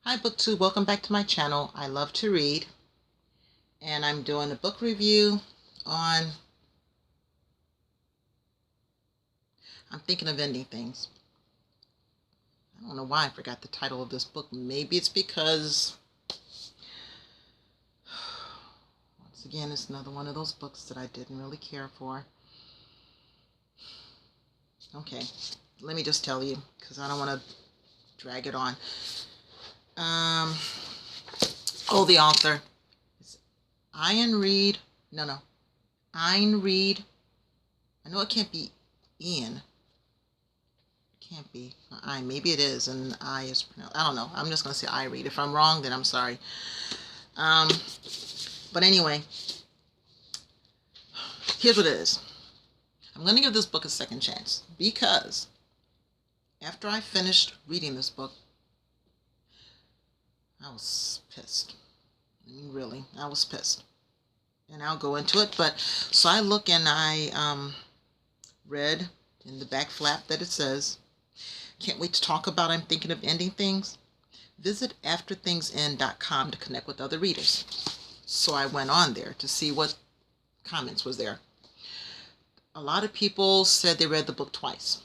Hi BookTube, welcome back to my channel. I love to read, and I'm doing a book review on I'm Thinking of Ending Things. I don't know why I forgot the title of this book. Maybe it's because, once again, it's another one of those books that I didn't really care for. Okay, let me just tell you, because I don't want to drag it on. The author is Ian Reed. No. Ian Reed. I know it can't be Ian. Can't be I. Maybe it is, and I is pronounced. I don't know. I'm just gonna say I read. If I'm wrong, then I'm sorry. But anyway, here's what it is. I'm gonna give this book a second chance because after I finished reading this book, I was pissed. I mean, really, I was pissed. And I'll go into it. But so I look and I read in the back flap that it says, "Can't wait to talk about I'm Thinking of Ending Things. Visit afterthingsend.com to connect with other readers." So I went on there to see what comments was there. A lot of people said they read the book twice,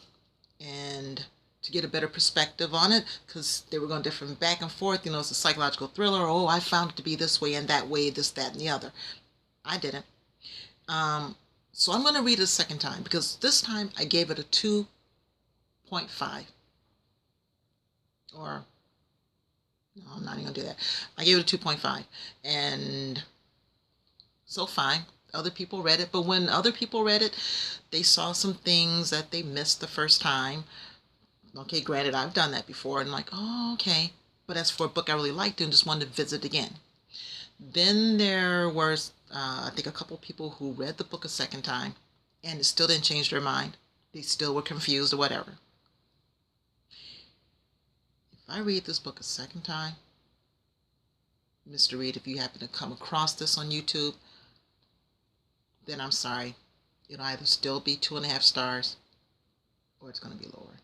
and to get a better perspective on it, because they were going different back and forth. It's a psychological thriller. Oh, I found it to be this way and that way, this, that, and the other. I didn't. So I'm going to read it a second time, because this time I gave it a 2.5. Or, no, I'm not even going to do that. I gave it a 2.5. And so fine. Other people read it. But when other people read it, they saw some things that they missed the first time. Okay, granted, I've done that before. And like, oh, okay. But as for a book I really liked and just wanted to visit again. Then there was, I think, a couple people who read the book a second time. And it still didn't change their mind. They still were confused or whatever. If I read this book a second time, Mr. Reed, if you happen to come across this on YouTube, then I'm sorry. It'll either still be 2.5 stars or it's going to be lower.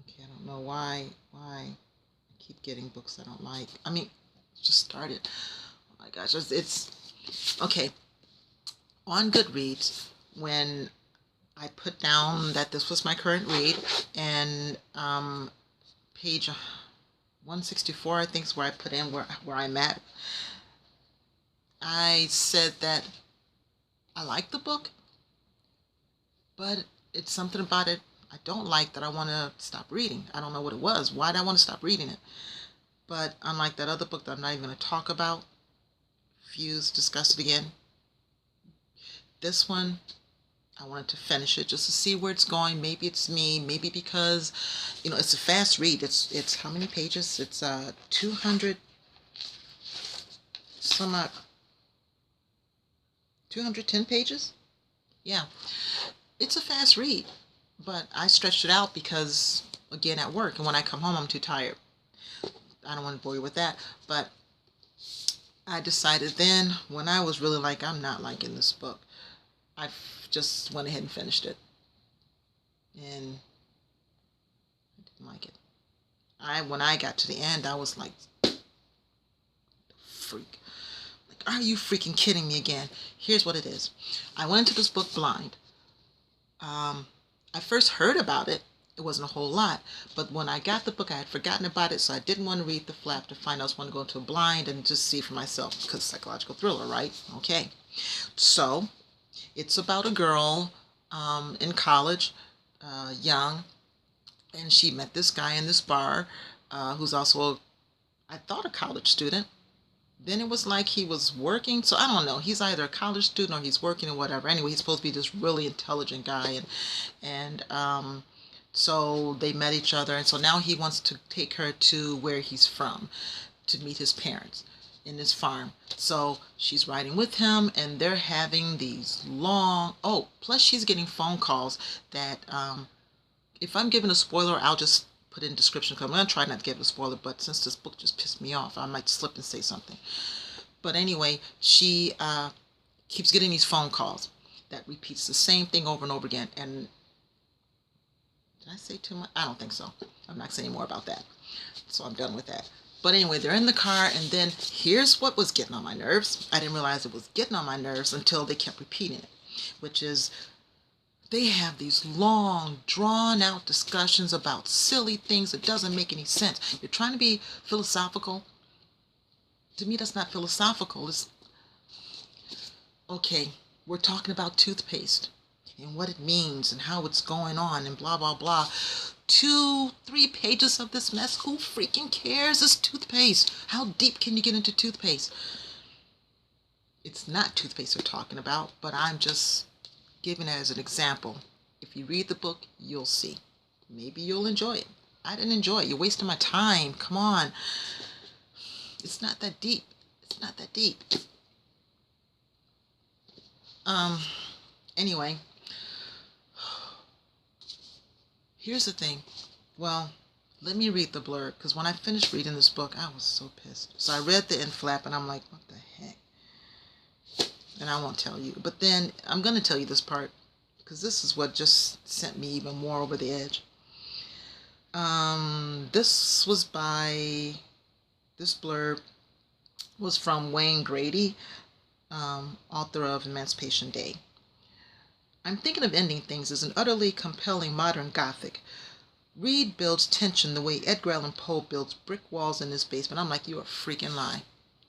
Okay, I don't know why I keep getting books I don't like. I mean, it just started. Oh my gosh, it's okay. On Goodreads, when I put down that this was my current read, and page 164, I think, is where I put in where I'm at. I said that I like the book, but it's something about it I don't like that I want to stop reading. I don't know what it was. Why did I want to stop reading it? But unlike that other book that I'm not even going to talk about, refuse, discuss it again, this one, I wanted to finish it just to see where it's going. Maybe it's me. Maybe because, it's a fast read. It's how many pages? It's 200 some 210 pages. Yeah, it's a fast read, but I stretched it out because, again, at work, and when I come home, I'm too tired. I don't want to bore you with that, but I decided then, when I was really like, I'm not liking this book, I just went ahead and finished it. And I didn't like it. When I got to the end, I was like, freak. Like, are you freaking kidding me again? Here's what it is. I went into this book blind. I first heard about it. It wasn't a whole lot. But when I got the book, I had forgotten about it, so I didn't want to read the flap to find out. I just want to go into a blind and just see for myself, because psychological thriller, right? Okay. So it's about a girl in college, young, and she met this guy in this bar who's also, I thought, a college student. Then it was like he was working, so I don't know. He's either a college student or he's working or whatever. Anyway, he's supposed to be this really intelligent guy, and so they met each other, and so now he wants to take her to where he's from to meet his parents in this farm. So she's riding with him, and they're having these long, plus she's getting phone calls that, if I'm giving a spoiler, I'll just put in description, because I'm going to try not to give it a spoiler, but since this book just pissed me off, I might slip and say something. But anyway, she keeps getting these phone calls that repeats the same thing over and over again, and Did I say too much? I don't think so. I'm not saying more about that. So I'm done with that. But anyway, they're in the car, and then here's what was getting on my nerves. I didn't realize it was getting on my nerves until they kept repeating it, which is they have these long, drawn-out discussions about silly things that doesn't make any sense. You're trying to be philosophical. To me, that's not philosophical. It's, okay, we're talking about toothpaste and what it means and how it's going on and blah, blah, blah. 2-3 pages of this mess. Who freaking cares? It's toothpaste. How deep can you get into toothpaste? It's not toothpaste they're talking about, but I'm just giving it as an example. If you read the book, you'll see. Maybe you'll enjoy it. I didn't enjoy it. You're wasting my time. Come on. It's not that deep. It's not that deep. Anyway. Here's the thing. Well, let me read the blurb, because when I finished reading this book, I was so pissed. So I read the end flap, and I'm like, what the heck? And I won't tell you. But then I'm going to tell you this part, because this is what just sent me even more over the edge. This blurb was from Wayne Grady, author of Emancipation Day. I'm thinking of ending things as an utterly compelling modern Gothic. Reed builds tension the way Edgar Allan Poe builds brick walls in his basement. I'm like, you are freaking lying.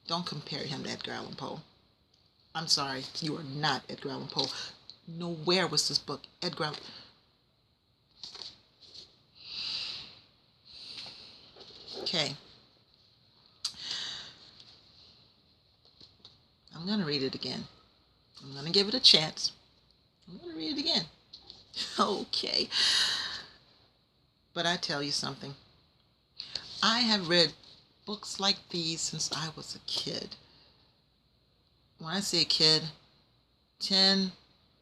Don't compare him to Edgar Allan Poe. I'm sorry, you are not Edgar Allan Poe. Nowhere was this book Edgar Allan. Okay. I'm going to read it again. I'm going to give it a chance. I'm going to read it again. Okay. But I tell you something. I have read books like these since I was a kid. When I say a kid, 10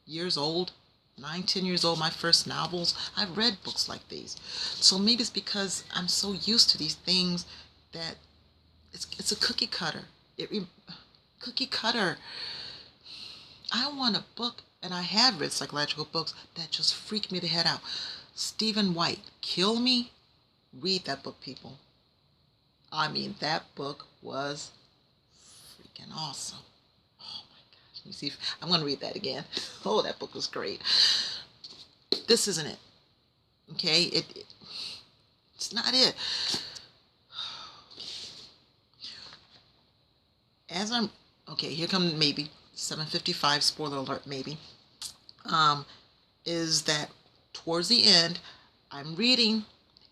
years old, 9, 10 years old, my first novels, I've read books like these. So maybe it's because I'm so used to these things that it's a cookie cutter. Cookie cutter. I want a book, and I have read psychological books that just freak me the head out. Stephen White, Kill Me. Read that book, people. I mean, that book was freaking awesome. Oh my gosh. Let me see if I'm going to read that again. Oh, that book was great. This isn't it. Okay? It's not it. Okay, here comes maybe 7:55, spoiler alert, maybe. Is that towards the end, I'm reading,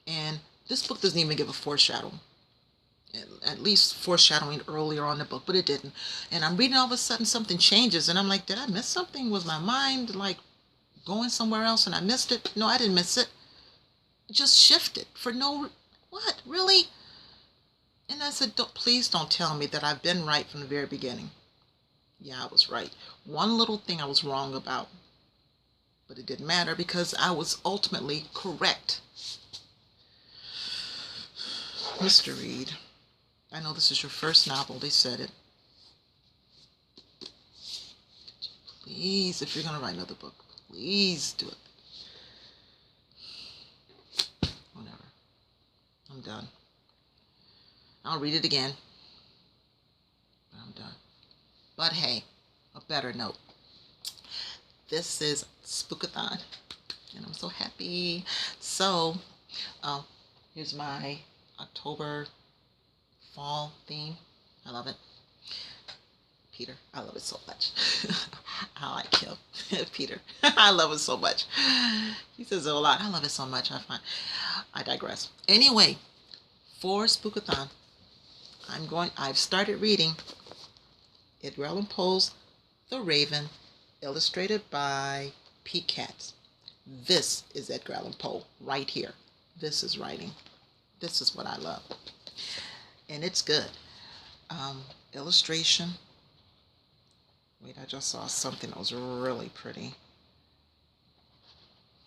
and this book doesn't even give a foreshadow. At least foreshadowing earlier on in the book, but it didn't. And I'm reading, all of a sudden something changes, and I'm like, did I miss something? Was my mind like going somewhere else and I missed it? No, I didn't miss it. It just shifted for no, what, really? And I said, please don't tell me that I've been right from the very beginning. Yeah, I was right. One little thing I was wrong about, but it didn't matter because I was ultimately correct. Mr. Reed, I know this is your first novel. They said it. Please, if you're going to write another book, please do it. Whatever. I'm done. I'll read it again. But I'm done. But hey, a better note. This is Spookathon, and I'm so happy. So, here's my October fall theme. I love it. Peter, I love it so much. I like him. Peter, I love it so much. He says it a lot. I love it so much. I digress. Anyway, for Spookathon, I've started reading Edgar Allan Poe's The Raven, illustrated by Pete Katz. This is Edgar Allan Poe right here. This is writing. This is what I love. And it's good. Illustration. Wait, I just saw something that was really pretty.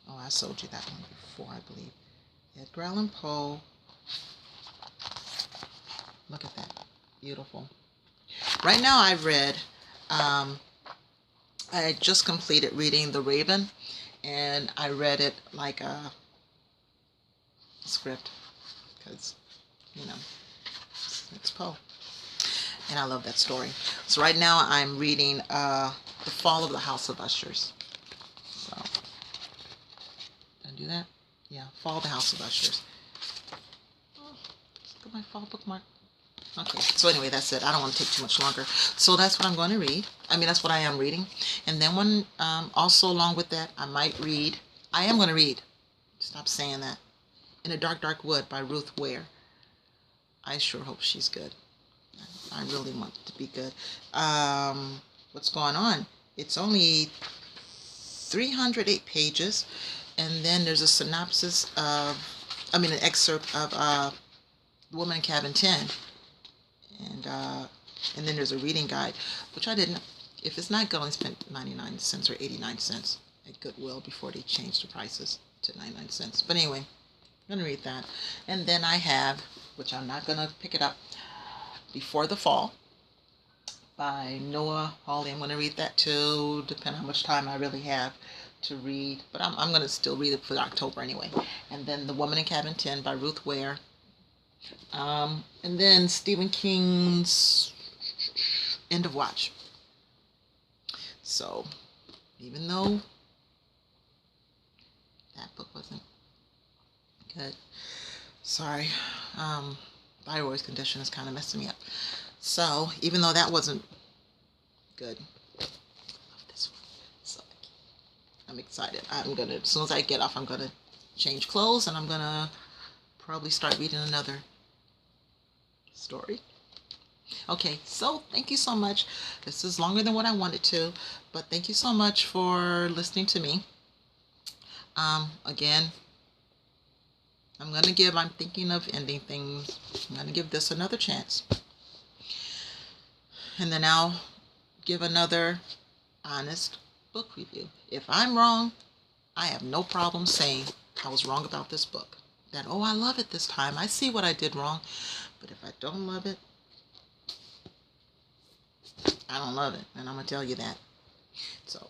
Oh, I showed you that one before, I believe. Edgar Allan Poe. Look at that. Beautiful. Right now I've read, I just completed reading The Raven, and I read it like script because, you know, it's Poe. And I love that story. So right now I'm reading The Fall of the House of Ushers. So, did I do that? Yeah, Fall of the House of Ushers. Oh, look at my fall bookmark. Okay, so anyway, that's it. I don't want to take too much longer. So that's what I'm going to read. I mean, that's what I am reading. And then when, also along with that, I am going to read, stop saying that, In a Dark, Dark Wood by Ruth Ware. I sure hope she's good. I really want it to be good. What's going on? It's only 308 pages. And then there's a synopsis of, an excerpt of Woman in Cabin 10. And then there's a reading guide, which I didn't. If it's not good, I only spent 99 cents or 89 cents at Goodwill before they changed the prices to 99 cents. But anyway, I'm going to read that. And then I have, which I'm not going to pick it up, Before the Fall by Noah Hawley. I'm going to read that too, depending on how much time I really have to read. But I'm going to still read it for October anyway. And then The Woman in Cabin 10 by Ruth Ware. And then Stephen King's End of Watch. So, even though that book wasn't good, sorry, thyroid condition is kind of messing me up. So, even though that wasn't good, I love this one. So, I'm excited. As soon as I get off, I'm gonna change clothes and I'm gonna probably start reading another story. Okay, so thank you so much. This is longer than what I wanted to, but thank you so much for listening to me. Again, I'm thinking of ending things. I'm going to give this another chance. And then I'll give another honest book review. If I'm wrong, I have no problem saying I was wrong about this book. That, oh, I love it this time. I see what I did wrong. But if I don't love it, I don't love it. And I'm going to tell you that. So,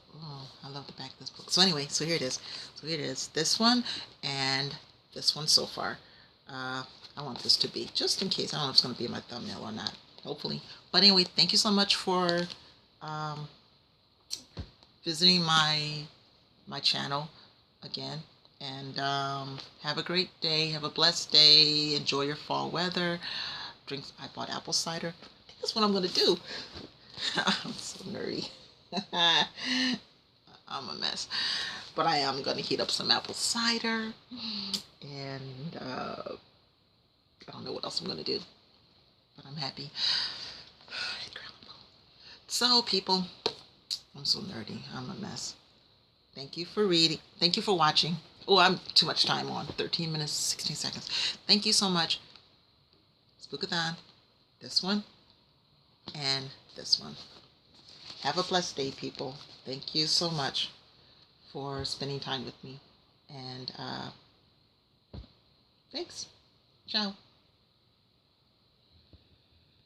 I love the back of this book. So anyway, so here it is. So here it is. This one and this one so far. I want this to be, just in case. I don't know if it's going to be my thumbnail or not. Hopefully. But anyway, thank you so much for visiting my channel again. And have a great day. Have a blessed day. Enjoy your fall weather. I bought apple cider. I think that's what I'm going to do. I'm so nerdy. I'm a mess. But I am going to heat up some apple cider. And I don't know what else I'm going to do. But I'm happy. So, people, I'm so nerdy. I'm a mess. Thank you for reading. Thank you for watching. Oh, I'm too much time on. 13 minutes, 16 seconds. Thank you so much. Spookathon. This one. And this one. Have a blessed day, people. Thank you so much for spending time with me. And thanks. Ciao.